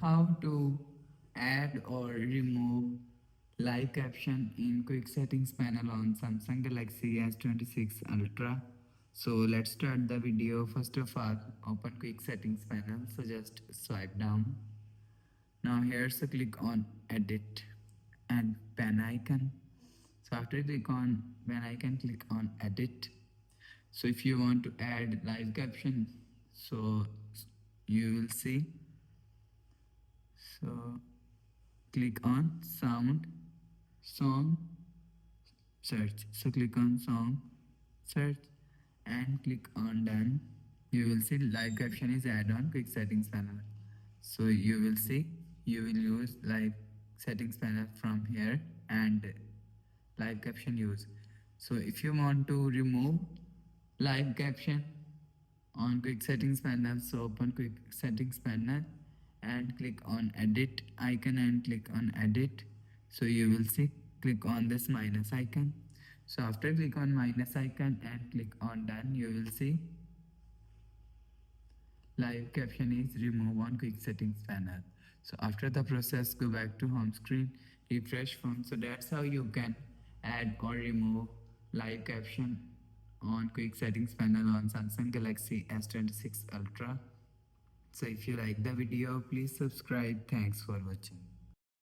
How to add or remove live caption in quick settings panel on Samsung Galaxy S26 Ultra. So let's start the video. First of all, open quick settings panel. So just swipe down. Now here, so click on edit and pen icon. So after click on pen icon, click on edit. So if you want to add live caption, so you will see. So click on sound, song, search. So click on song, search, and click on done. You will see live caption is add on quick settings panel. So you will see you will use live settings panel from here and live caption use. So if you want to remove live caption on quick settings panel, so open quick settings panel and click on edit icon and click on edit. So you will see click on this minus icon. So after click on minus icon and click on done, you will see live caption is removed on quick settings panel. So after the process, go back to home screen, refresh phone. So that's how you can add or remove live caption on quick settings panel on Samsung Galaxy S26 Ultra. So if you like the video, please subscribe. Thanks for watching.